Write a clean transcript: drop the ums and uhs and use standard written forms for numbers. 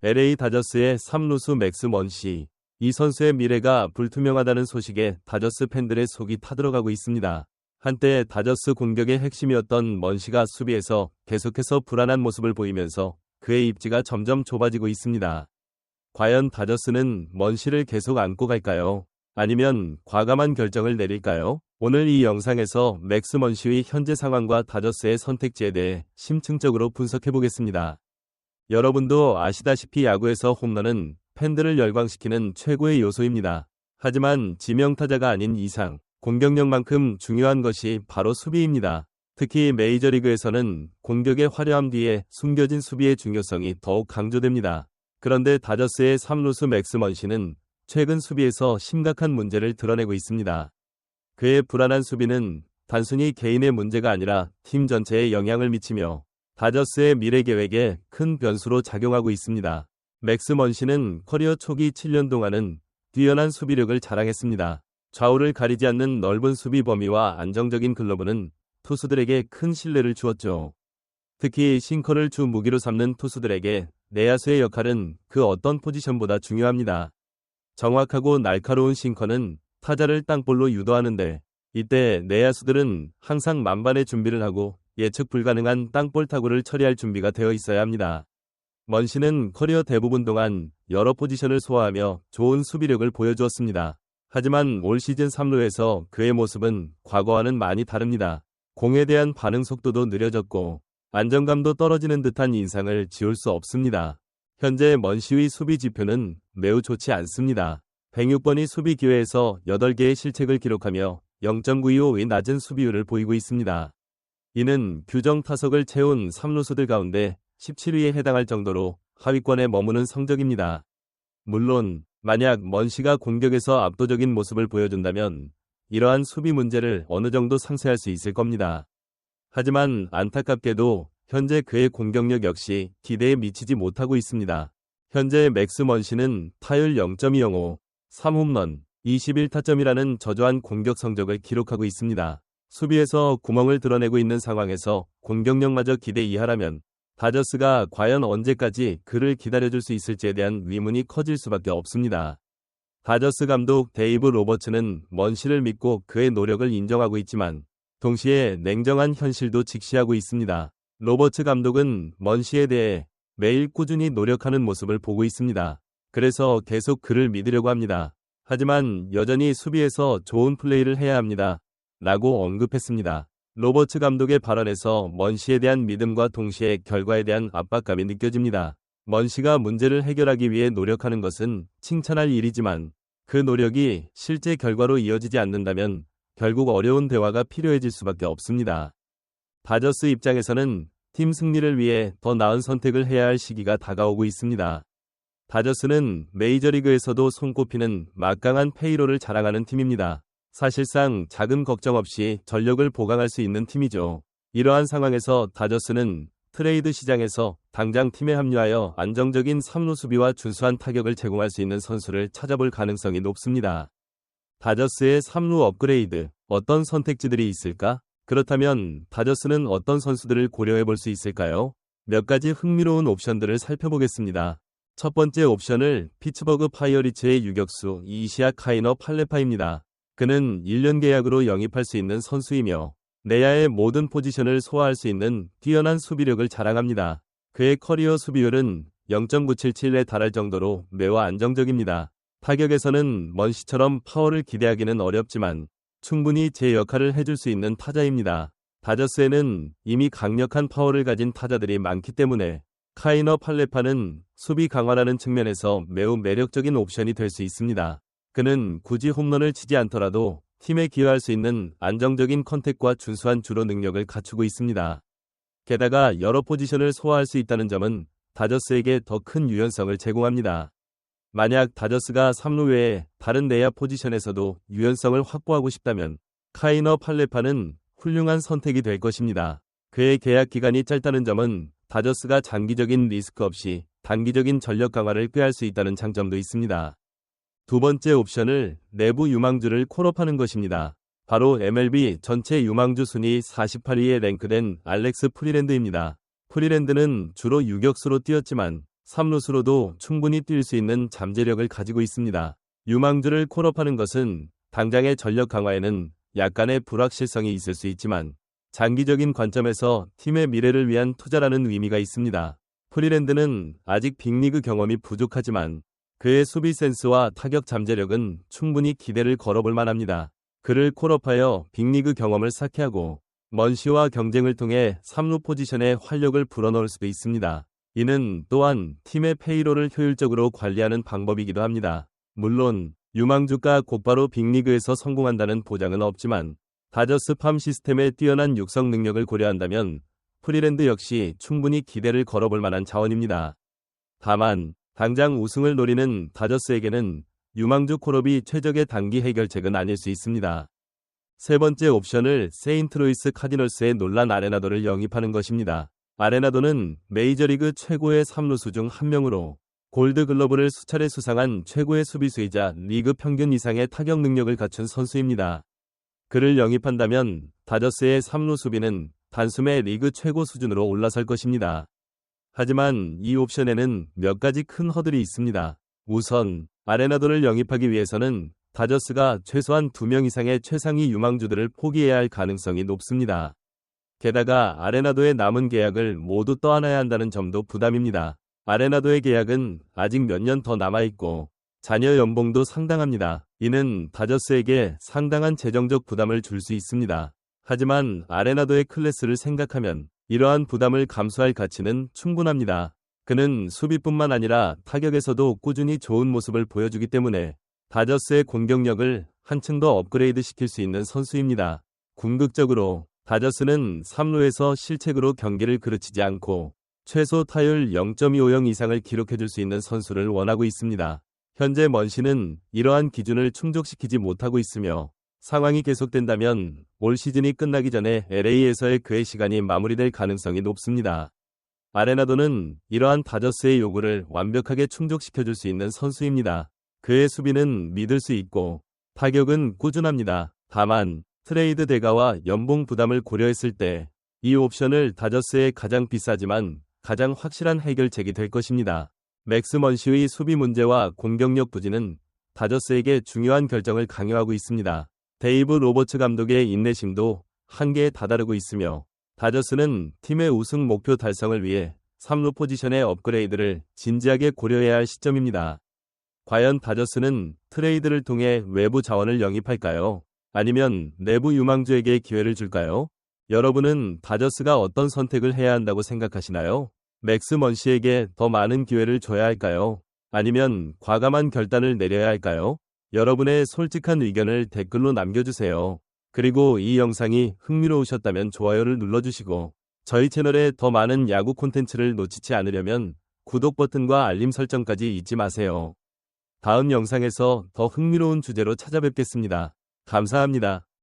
LA 다저스의 3루수 맥스 먼시. 이 선수의 미래가 불투명하다는 소식에 다저스 팬들의 속이 타들어가고 있습니다. 한때 다저스 공격의 핵심이었던 먼시가 수비에서 계속해서 불안한 모습을 보이면서 그의 입지가 점점 좁아지고 있습니다. 과연 다저스는 먼시를 계속 안고 갈까요? 아니면 과감한 결정을 내릴까요? 오늘 이 영상에서 맥스 먼시의 현재 상황과 다저스의 선택지에 대해 심층적으로 분석해보겠습니다. 여러분도 아시다시피 야구에서 홈런은 팬들을 열광시키는 최고의 요소입니다. 하지만 지명타자가 아닌 이상 공격력만큼 중요한 것이 바로 수비입니다. 특히 메이저리그에서는 공격의 화려함 뒤에 숨겨진 수비의 중요성이 더욱 강조됩니다. 그런데 다저스의 3루수 맥스 먼시는 최근 수비에서 심각한 문제를 드러내고 있습니다. 그의 불안한 수비는 단순히 개인의 문제가 아니라 팀 전체에 영향을 미치며 다저스의 미래 계획에 큰 변수로 작용하고 있습니다. 맥스 먼시는 커리어 초기 7년 동안은 뛰어난 수비력을 자랑했습니다. 좌우를 가리지 않는 넓은 수비 범위와 안정적인 글러브는 투수들에게 큰 신뢰를 주었죠. 특히 싱커를 주 무기로 삼는 투수들에게 내야수의 역할은 그 어떤 포지션보다 중요합니다. 정확하고 날카로운 싱커는 타자를 땅볼로 유도하는데 이때 내야수들은 항상 만반의 준비를 하고 예측 불가능한 땅볼 타구를 처리할 준비가 되어 있어야 합니다. 먼시는 커리어 대부분 동안 여러 포지션을 소화하며 좋은 수비력을 보여주었습니다. 하지만 올 시즌 3루에서 그의 모습은 과거와는 많이 다릅니다. 공에 대한 반응 속도도 느려졌고 안정감도 떨어지는 듯한 인상을 지울 수 없습니다. 현재 먼시의 수비 지표는 매우 좋지 않습니다. 106번이 수비 기회에서 8개의 실책을 기록하며 0.925의 낮은 수비율을 보이고 있습니다. 이는 규정 타석을 채운 3루수들 가운데 17위에 해당할 정도로 하위권에 머무는 성적입니다. 물론 만약 먼시가 공격에서 압도적인 모습을 보여준다면 이러한 수비 문제를 어느 정도 상쇄할 수 있을 겁니다. 하지만 안타깝게도 현재 그의 공격력 역시 기대에 미치지 못하고 있습니다. 현재 맥스 먼시는 타율 0.205, 3홈런, 21타점이라는 저조한 공격 성적을 기록하고 있습니다. 수비에서 구멍을 드러내고 있는 상황에서 공격력마저 기대 이하라면 다저스가 과연 언제까지 그를 기다려줄 수 있을지에 대한 의문이 커질 수밖에 없습니다. 다저스 감독 데이브 로버츠는 먼시를 믿고 그의 노력을 인정하고 있지만 동시에 냉정한 현실도 직시하고 있습니다. 로버츠 감독은 먼시에 대해 매일 꾸준히 노력하는 모습을 보고 있습니다. 그래서 계속 그를 믿으려고 합니다. 하지만 여전히 수비에서 좋은 플레이를 해야 합니다. 라고 언급했습니다. 로버츠 감독의 발언에서 먼시에 대한 믿음과 동시에 결과에 대한 압박감이 느껴집니다. 먼시가 문제를 해결하기 위해 노력하는 것은 칭찬할 일이지만 그 노력이 실제 결과로 이어지지 않는다면 결국 어려운 대화가 필요해질 수밖에 없습니다. 다저스 입장에서는 팀 승리를 위해 더 나은 선택을 해야 할 시기가 다가오고 있습니다. 다저스는 메이저리그에서도 손꼽히는 막강한 페이로를 자랑하는 팀입니다. 사실상 자금 걱정 없이 전력을 보강할 수 있는 팀이죠. 이러한 상황에서 다저스는 트레이드 시장에서 당장 팀에 합류하여 안정적인 3루 수비와 준수한 타격을 제공할 수 있는 선수를 찾아볼 가능성이 높습니다. 다저스의 3루 업그레이드, 어떤 선택지들이 있을까? 그렇다면 다저스는 어떤 선수들을 고려해 볼 수 있을까요? 몇 가지 흥미로운 옵션들을 살펴보겠습니다. 첫 번째 옵션을 피츠버그 파이어리츠의 유격수 이시아 카이너 팔레파입니다. 그는 1년 계약으로 영입할 수 있는 선수이며 내야의 모든 포지션을 소화할 수 있는 뛰어난 수비력을 자랑합니다. 그의 커리어 수비율은 0.977에 달할 정도로 매우 안정적입니다. 타격에서는 먼시처럼 파워를 기대하기는 어렵지만 충분히 제 역할을 해줄 수 있는 타자입니다. 다저스에는 이미 강력한 파워를 가진 타자들이 많기 때문에 카이너 팔레파는 수비 강화라는 측면에서 매우 매력적인 옵션이 될 수 있습니다. 그는 굳이 홈런을 치지 않더라도 팀에 기여할 수 있는 안정적인 컨택과 준수한 주로 능력을 갖추고 있습니다. 게다가 여러 포지션을 소화할 수 있다는 점은 다저스에게 더 큰 유연성을 제공합니다. 만약 다저스가 3루 외에 다른 내야 포지션에서도 유연성을 확보하고 싶다면 카이너 팔레파는 훌륭한 선택이 될 것입니다. 그의 계약 기간이 짧다는 점은 다저스가 장기적인 리스크 없이 단기적인 전력 강화를 꾀할 수 있다는 장점도 있습니다. 두 번째 옵션을 내부 유망주를 콜업하는 것입니다. 바로 MLB 전체 유망주 순위 48위에 랭크된 알렉스 프리랜드입니다. 프리랜드는 주로 유격수로 뛰었지만 3루수로도 충분히 뛸 수 있는 잠재력을 가지고 있습니다. 유망주를 콜업하는 것은 당장의 전력 강화에는 약간의 불확실성이 있을 수 있지만 장기적인 관점에서 팀의 미래를 위한 투자라는 의미가 있습니다. 프리랜드는 아직 빅리그 경험이 부족하지만 그의 수비 센스와 타격 잠재력은 충분히 기대를 걸어볼 만합니다. 그를 콜업하여 빅리그 경험을 쌓게 하고 먼시와 경쟁을 통해 3루 포지션에 활력을 불어넣을 수도 있습니다. 이는 또한 팀의 페이롤을 효율적으로 관리하는 방법이기도 합니다. 물론 유망주가 곧바로 빅리그에서 성공한다는 보장은 없지만 다저스 팜 시스템의 뛰어난 육성 능력을 고려한다면 프리랜드 역시 충분히 기대를 걸어볼 만한 자원입니다. 다만 당장 우승을 노리는 다저스에게는 유망주 콜업이 최적의 단기 해결책은 아닐 수 있습니다. 세 번째 옵션을 세인트루이스 카디널스의 놀란 아레나도를 영입하는 것입니다. 아레나도는 메이저리그 최고의 3루수 중 한 명으로 골드글러브를 수차례 수상한 최고의 수비수이자 리그 평균 이상의 타격 능력을 갖춘 선수입니다. 그를 영입한다면 다저스의 3루 수비는 단숨에 리그 최고 수준으로 올라설 것입니다. 하지만 이 옵션에는 몇 가지 큰 허들이 있습니다. 우선 아레나도를 영입하기 위해서는 다저스가 최소한 2명 이상의 최상위 유망주들을 포기해야 할 가능성이 높습니다. 게다가 아레나도의 남은 계약을 모두 떠안아야 한다는 점도 부담입니다. 아레나도의 계약은 아직 몇 년 더 남아있고 자녀 연봉도 상당합니다. 이는 다저스에게 상당한 재정적 부담을 줄 수 있습니다. 하지만 아레나도의 클래스를 생각하면 이러한 부담을 감수할 가치는 충분합니다. 그는 수비뿐만 아니라 타격에서도 꾸준히 좋은 모습을 보여주기 때문에 다저스의 공격력을 한층 더 업그레이드 시킬 수 있는 선수입니다. 궁극적으로 다저스는 3루에서 실책으로 경기를 그르치지 않고 최소 타율 0.250 이상을 기록해줄 수 있는 선수를 원하고 있습니다. 현재 먼시는 이러한 기준을 충족시키지 못하고 있으며 상황이 계속된다면 올 시즌이 끝나기 전에 LA에서의 그의 시간이 마무리될 가능성이 높습니다. 아레나도는 이러한 다저스의 요구를 완벽하게 충족시켜줄 수 있는 선수입니다. 그의 수비는 믿을 수 있고 타격은 꾸준합니다. 다만 트레이드 대가와 연봉 부담을 고려했을 때 이 옵션을 다저스의 가장 비싸지만 가장 확실한 해결책이 될 것입니다. 맥스 먼시의 수비 문제와 공격력 부진은 다저스에게 중요한 결정을 강요하고 있습니다. 데이브 로버츠 감독의 인내심도 한계에 다다르고 있으며 다저스는 팀의 우승 목표 달성을 위해 3루 포지션의 업그레이드를 진지하게 고려해야 할 시점입니다. 과연 다저스는 트레이드를 통해 외부 자원을 영입할까요? 아니면 내부 유망주에게 기회를 줄까요? 여러분은 다저스가 어떤 선택을 해야 한다고 생각하시나요? 맥스 먼시에게 더 많은 기회를 줘야 할까요? 아니면 과감한 결단을 내려야 할까요? 여러분의 솔직한 의견을 댓글로 남겨주세요. 그리고 이 영상이 흥미로우셨다면 좋아요를 눌러주시고 저희 채널에 더 많은 야구 콘텐츠를 놓치지 않으려면 구독 버튼과 알림 설정까지 잊지 마세요. 다음 영상에서 더 흥미로운 주제로 찾아뵙겠습니다. 감사합니다.